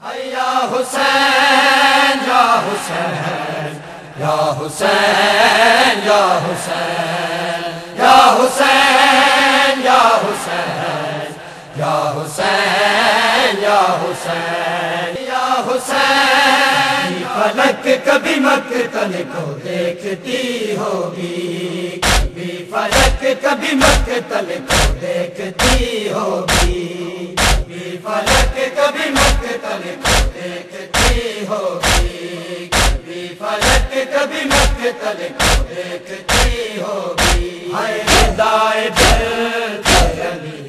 یا حسین یا حسین یا حسین یا حسین یا حسین یا حسین یا حسین یا حسین یا حسین فلک کبھی مقتل کو دیکھتی ہوگی، کبھی فلک کبھی مقتل کو دیکھتی ہوگی، کبھی فلک کبھی مقتل کو دیکھتی ہوگی، کبھی فلک کبھی مقتل کو دیکھتی ہوگی۔ ہائے ندائے درد علی،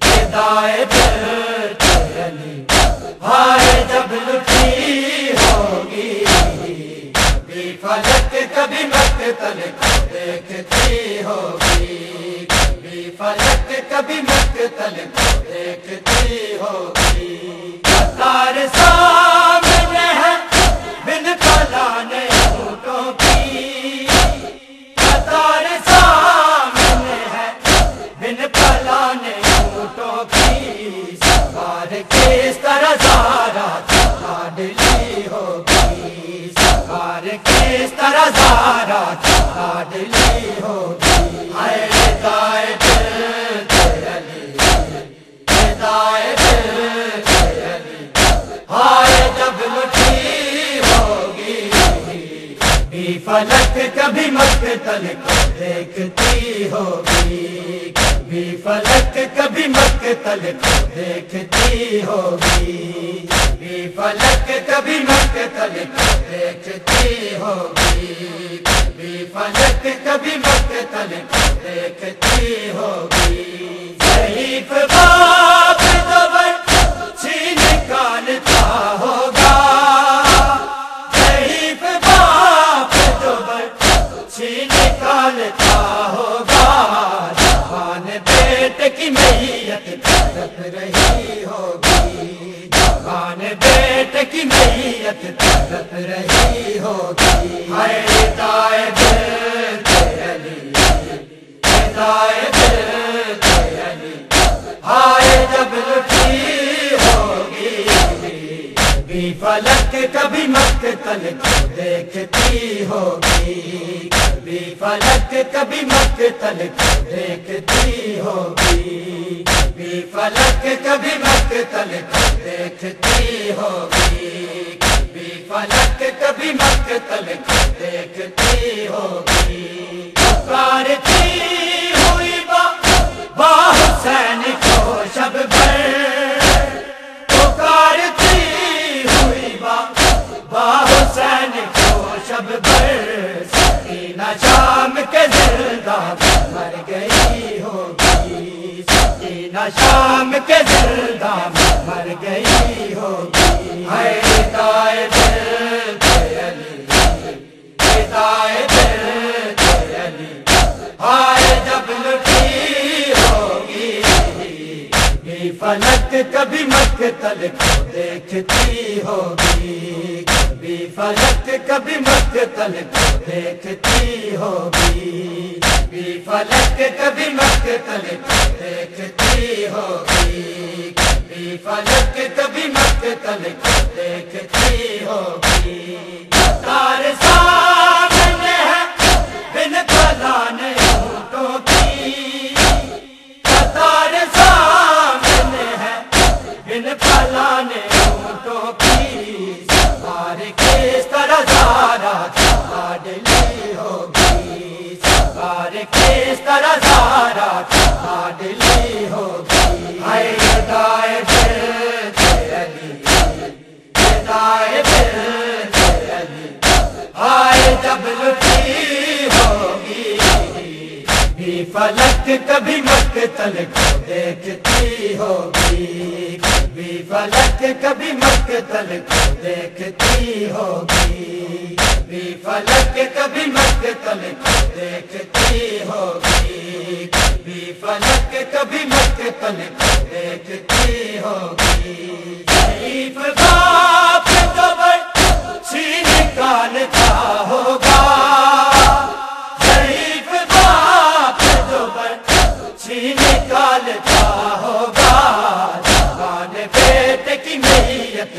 ندائے درد علی، ہائے جب لٹھی ہوگی، کبھی فلک کبھی مقتل کو دیکھتی ہوگی، کبھی فلک کبھی مقتل کو دیکھتی ہوگی۔ قطار سامنے ہے بن پلانے اونٹوں کی، قطار سامنے ہے بن پلانے اونٹوں کی، سوار کس طرح زارا لاڈلی ہوگی، سوار کس طرح زارا لاڈلی ہوگی۔ ہائے ندائے درد علی، ندائے درد علی، ہائے جب لٹھی ہوگی، کبھی فلک کبھی مقتل کو دیکھتی ہوگی، کبھی فلک کبھی مقتل کو دیکھتی ہوگی، کبھی فلک کبھی مقتل کو دیکھتی ہوگی، کبھی فلک کبھی مقتل کو دیکھتی ہوگی۔ ضعیف باپ تو برچھی نکالتا ہوگا، ضعیف باپ تو برچھی نکالتا ہوگا، جوان بیٹے کی میت تڑپ رہی ہوگی، جوان بیٹے کی میت تڑپ رہی ہوگی۔ ہائے ندائے درد علی، ندائے درد علی، ہائے جب لٹھی ہوگی، کبھی فلک کبھی مقتل کو دیکھتی ہوگی، کبھی فلک کبھی مقتل کو دیکھتی ہوگی، کبھی فلک کبھی مقتل کو دیکھتی ہوگی، کبھی فلک کبھی مقتل کو دیکھتی ہوگی۔ پکارتی ہوئی با حسین کو شب بھر، پکارتی ہوئی با حسین کو شب بھر، سکینہ شام کے زنداں مر گئی ہوگی، سکینہ شام کے زنداں مر گئی ہوگی۔ ہائے ندائے درد علی، ندائے درد علی، ہائے جب لٹھی ہوگی، کبھی فلک کبھی مقتل کو دیکھتی ہوگی، کبھی فلک کبھی مقتل کو دیکھتی ہوگی، کبھی فلک کبھی مقتل کو دیکھتی ہوگی، کبھی فلک کبھی مقتل کو دیکھتی ہوگی۔ قطار سامنے ہے بن پلانے اونٹوں کی، قطار سامنے ہے بن پلانے اونٹوں کی، سوار کس طرح زارا لاڈلی ہوگی، سوار کس طرح زارا لاڈلی ہوگی۔ ہائے ندائے درد علی، ندائے درد علی، ہائے جب لٹھی ہوگی، کبھی فلک کبھی مقتل کو دیکھتی ہوگی، کبھی فلک کبھی مقتل کو دیکھتی ہوگی، کبھی فلک کبھی مقتل کو دیکھتی ہوگی، کبھی فلک کبھی مقتل کو دیکھتی ہوگی۔ ضعیف باپ تو برچھی نکالتا ہوگا، ضعیف باپ تو برچھی نکالتا ہوگا، جوان بیٹے کی میت